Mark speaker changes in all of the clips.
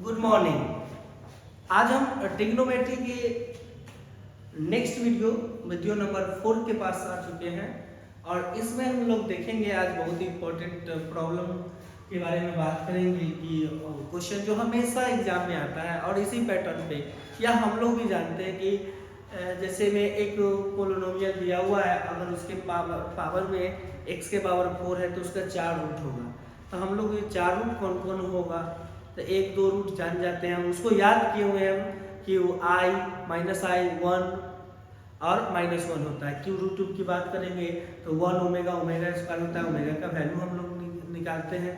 Speaker 1: Good morning. आज हम trigonometry के नेक्स्ट वीडियो नंबर 4 के पास आ चुके हैं और इसमें हम लोग देखेंगे आज बहुत ही इम्पोर्टेंट प्रॉब्लम के बारे में बात करेंगे कि क्वेश्चन जो हमेशा एग्जाम में आता है और इसी पैटर्न पे, या हम लोग भी जानते हैं कि जैसे में एक पोलिनोमियल दिया हुआ है, अगर उसके पावर में x के पावर 4 है तो उसका 4 रूट होगा। तो हम लोग ये 4 रूट कौन कौन होगा, तो एक दो रूट जान जाते हैं, हम उसको याद किए हुए हैं कि वो i -i 1 और -1 होता है। क्यों रूट की बात करेंगे तो 1 ओमेगा स्क्वायर होता है। ओमेगा का वैल्यू हम लोग निकालते हैं,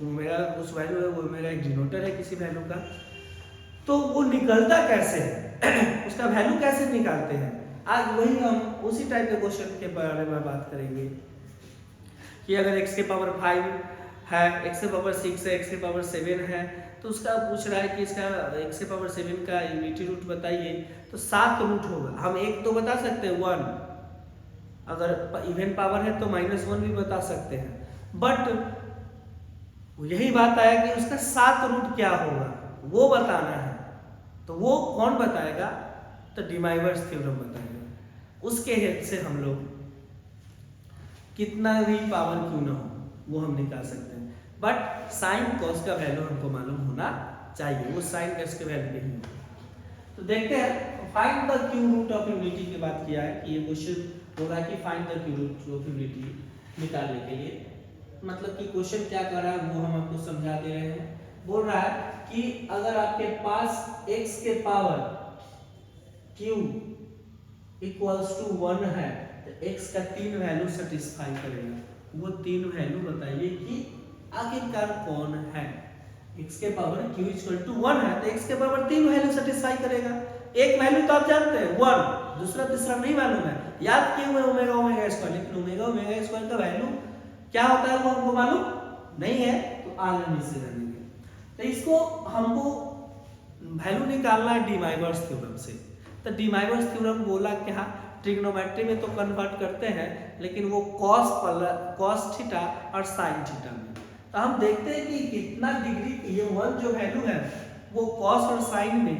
Speaker 1: ओमेगा उस वैल्यू है, वो ओमेगा एक डिनोटर है किसी वैल्यू का। तो वो निकलता कैसे है उसका वैल्यू कैसे निकालते हैं, आज वही हम उसी टाइप के क्वेश्चन के बारे में बात करेंगे कि अगर x के पावर 5 है, x के पावर 6 है, x के पावर 7 है, तो उसका पूछ रहा है कि इसका x के पावर 7 का यूनिटी रूट बताइए, तो 7 रूट होगा। हम एक तो बता सकते हैं 1, अगर इवन पावर है तो -1 भी बता सकते हैं, बट यही बात आया कि उसका 7 रूट क्या होगा वो बताना है। तो वो कौन बताएगा, तो डिमाइवर्स थ्योरम बताएगा। उसके हेल्प से हम लोग कितना भी पावर क्यों ना हो वो हम निकाल सकते हैं, बट साइन कॉस का वैल्यू हमको मालूम होना चाहिए, वो साइन कॉस के वैल्यू नहीं होगा। तो देखते हैं, find the cube root of unity की बात किया है कि ये क्वेश्चन होगा कि find the cube root of unity निकालने के लिए, मतलब कि क्वेश्चन क्या कर रहा है वो हम आपको समझा दे रहे हैं। बोल रहा है कि अगर आपके पास x के पावर q इक्वल्स टू 1 है तो x का 3 वैल्यू सेटिस्फाई करेगा। वो 3 वैल्यू बताइए कि आखिरकार कौन है। x के पावर q इक्वल टू 1 है तो x के पावर 3 वैल्यू सेटिस्फाई करेगा। एक वैल्यू तो आप जानते हैं 1, दूसरा तीसरा नहीं मालूम है, याद किए हुए ओमेगा स्क्वायर, लेकिन ओमेगा स्क्वायर का वैल्यू क्या होता है वो हमको मालूम नहीं है, तो आगे हम इससे जानेंगे। तो इसको हमको वैल्यू निकालना है डिमाइवर्स थ्योरम से। तो डिमाइवर्स थ्योरम बोला क्या, ट्रिग्नोमेट्री में तो कन्वर्ट करते हैं, लेकिन वो कॉस थीटा और साइन थीटा में। तो हम देखते हैं कि कितना डिग्री ये 1 जो वैल्यू है वो कॉस और साइन में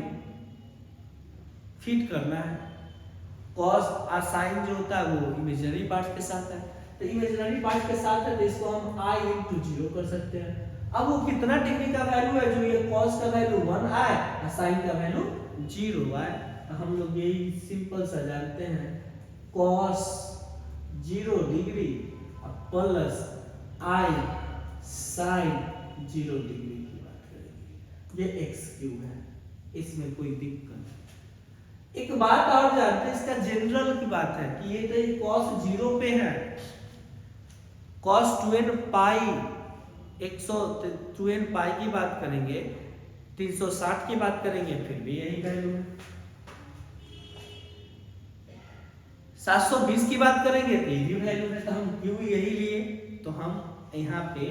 Speaker 1: फिट करना है। कॉस और साइन जो होता है वो इमेजिनरी पार्ट के साथ है, तो इमेजिनरी पार्ट के साथ है तो इसको हम i × 0 कर सकते हैं। अब वो कितना डिग्री का वैल्यू है, जो ये cos का वैल्यू 1 आए और sin का वैल्यू 0 आए, तो हम लोग यही सिंपल सा जानते हैं cos 0 degree plus i sin 0 degree की बात करेंगे। ये x³ है, इसमें कोई दिक्कत नहीं। एक बात और जानते हैं, इसका जनरल की बात है कि ये तो cos 0 पे है, cos 2n पाई 102n पाई की बात करेंगे, 360 की बात करेंगे, फिर भी यही वैल्यू है। 720 की बात करेंगे तो यही वैल्यू है, तो हम क्यों यही लिए। तो हम यहाँ पे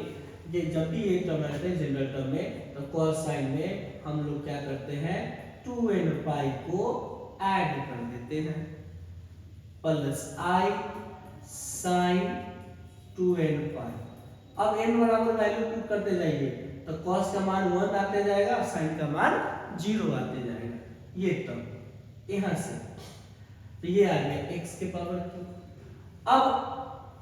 Speaker 1: ये जब भी एक टर्म रहते हैं जनरल टर्म में, तो cos साइन में हम लोग क्या करते हैं 2n पाई को ऐड कर देते हैं प्लस i sin 2n पाई। अब n बराबर वैल्यू पुट करते जाइए तो cos का मान 1 आते जाएगा, sin का मान 0 आते जाएगा। ये तब यहां से तो ये आ गया x के पावर q। अब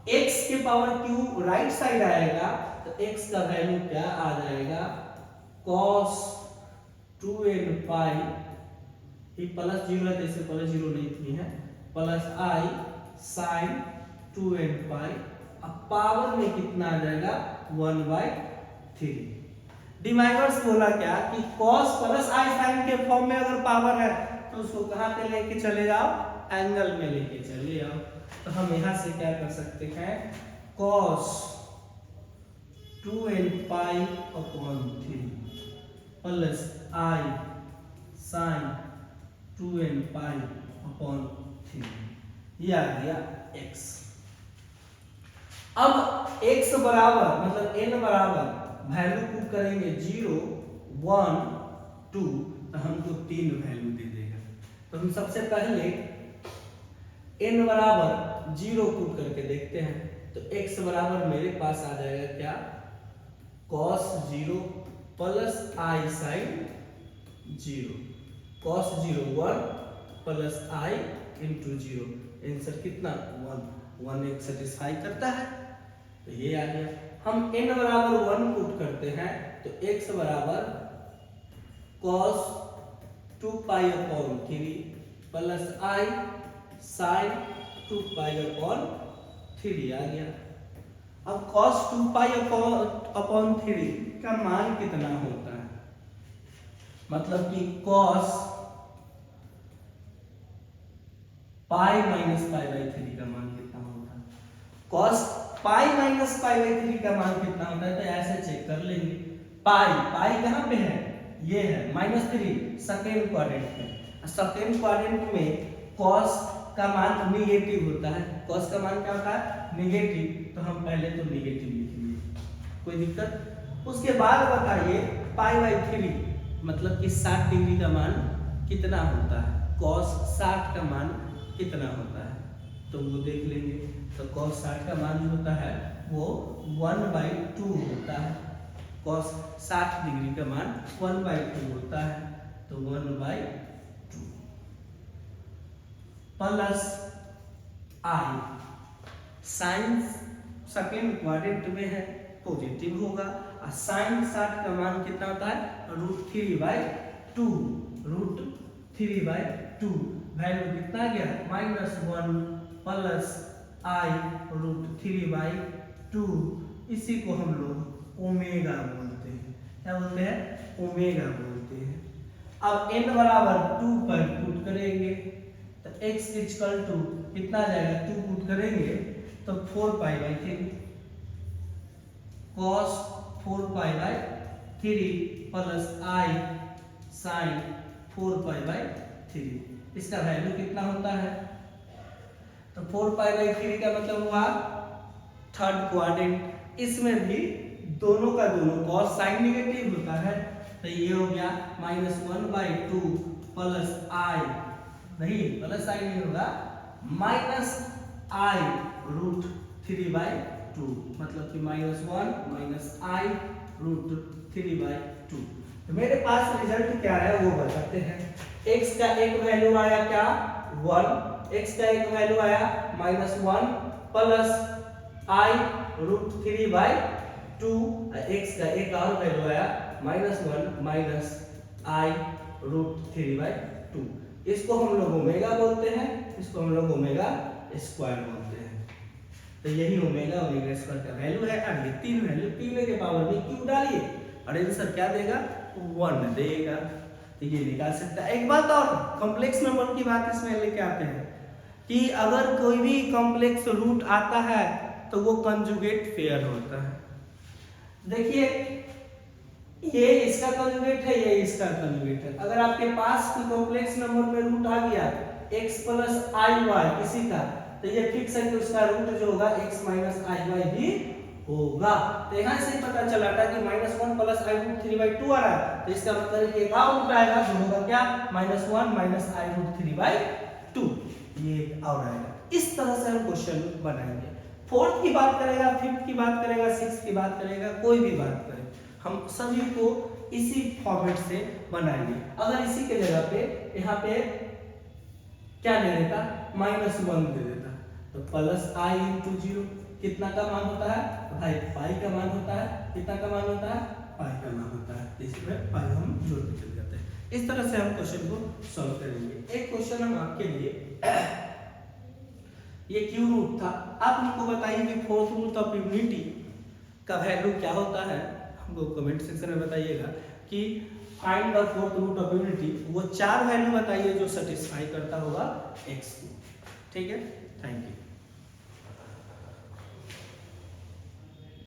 Speaker 1: x के पावर q राइट साइड आएगा तो x का वैल्यू क्या आ जाएगा cos 2n पाई, ये प्लस 0 है तो इसे प्लस 0 नहीं थी है, प्लस i sin 2n पाई। अब पावर में कितना आ जाएगा 1/3। डिमाइवर्स बोला क्या कि cos प्लस i sin के फॉर्म में अगर पावर है तो उसको कहां पे लेके चले जाओ, एंगल में लेके चले जाओ। तो हम यहां से क्या कर सकते हैं cos 2n pi upon 3 plus i sin 2n pi upon 3, ये आ गया x। अब x बराबर मतलब n बराबर वैल्यू पुट करेंगे 0 1 2, तो हमको 3 वैल्यू दे देगा। तो हम सबसे पहले n बराबर 0 पुट करके देखते हैं, तो x बराबर मेरे पास आ जाएगा क्या, cos 0 plus i sin 0, cos 0 1 plus i into 0, answer कितना 1 एक सेटिस्फाई करता है, तो ये आ गया। हम n बराबर 1 पुट करते हैं तो x बराबर cos 2 pi upon 3 plus i sin 2 pi upon 3 आ गया। अब cos 2 पाई अपॉन 3 का मान कितना होता है, मतलब कि cos pi minus pi by 3 का मान कितना होता है, cos pi minus pi by 3 का मान कितना होता है, तो ऐसे चेक कर लेंगे। पाई कहाँ पे है, ये है -3 सेकेंड क्वाड्रेंट में, सेकेंड क्वाड्रेंट में cos का मान निगेटिव होता है, cos का मान क्या होता है निगेटिव, तो हम पहले तो निगेटिव लिखेंगे, कोई दिक्कत। उसके बाद बताइए पाई बाई 3 मतलब कि 60 डिग्री का मान कितना होता है, cos 60 का मान कितना होता है, तो वो देख लेंगे। तो cos 60 का मान जो होता है वो 1/2 होता है, cos 60 डिग्री का मान 1/2 होता है, तो 1/2 plus i sine second quadrant में है पॉजिटिव होगा, और साइन 60 का मान कितना होता है √3/2, √3/2 वैल्यू कितना गया -1 प्लस i √3/2, इसी को हम लोग ओमेगा बोलते हैं, क्या बोलते हैं ओमेगा बोलते हैं। अब n बराबर 2 पर पुट करेंगे तो x इक्वल टू कितना आ जाएगा, 2 पुट करेंगे तो 4 pi by 3 cos 4 pi by 3 plus i sin 4 pi by 3, इसका वैल्यू कितना होता है, तो 4 पाई बाई 3 का मतलब हुआ थर्ड क्वाड्रेंट, इसमें भी दोनों का दोनों cos sin निगेटिव होता है, तो ये हो गया -1/2 प्लस i, नहीं प्लस i नहीं होगा माइनस i √3/2, मतलब कि -1 माइनस i √3/2। तो मेरे पास रिजल्ट क्या है वो बताते हैं। x का एक वैल्यू आया क्या 1, x का एक वैल्यू आया -1 प्लस i √3/2, x का एक और वैल्यू आया -1 माइनस i √3/2। इसको हम लोग ओमेगा बोलते हैं, इसको हम लोग ओमेगा स्क्वायर बोलते हैं, तो यही ओमेगा स्क्वायर का वैल्यू है। अब ये तीन वैल्यू तीन के पावर में क्यों डालिए और आंसर क्या देगा 1 देगा, तो ये निकाल सकता है। एक बात और कॉम्प्लेक्स नंबर की बात इसमें लेके आते हैं कि अगर कोई भी कॉम्प्लेक्स रूट आता है तो वो कंजुगेट पेयर होता है। देखिए ये इसका कंजुगेट है, ये इसका कंजुगेट है। अगर आपके पास कोई कॉम्प्लेक्स नंबर में रूट आ गया x प्लस i y किसी का, तो ये फिक्स है कि उसका रूट जो होगा x माइनस i y भी होगा। तो यहाँ से ही पता चला था कि -1 प्लस i √3/2 आ रहा है, तो इसका मतलब एक और रूट आएगा जो होगा क्या -1 माइनस i √3/2, ये और आएगा। इस तरह से हम क्वेश्चन बनाएंगे। फोर्थ की बात करेगा, फिफ्थ की बात करेगा, सिक्स्थ की बात करेगा, कोई भी बात करे, हम सभी को इसी फॉर्मेट से बनाएंगे। अगर इसी के जगह पे यहाँ पे क्या दे देता -1 दे देता, तो प्लस i इंटू 0 कितना का मान होता है भाई पाई का मान होता है, कितना का मान होता है पाई का मान होता है, इसमें पाई हम जोड़ते चले जाते हैं। इस तरह से हम क्वेश्चन को सॉल्व करेंगे। एक क्वेश्चन हम आपके लिए ये क्यू रूट था, आप हमको बताइए कि फोर्थ रूट ऑफ यूनिटी का वैल्यू क्या होता है, हमको कमेंट सेक्शन में बताइएगा कि find the fourth root of unity, वो 4 वैल्यू बताइए जो सेटिस्फाई करता होगा x को। ठीक है, थैंक यू।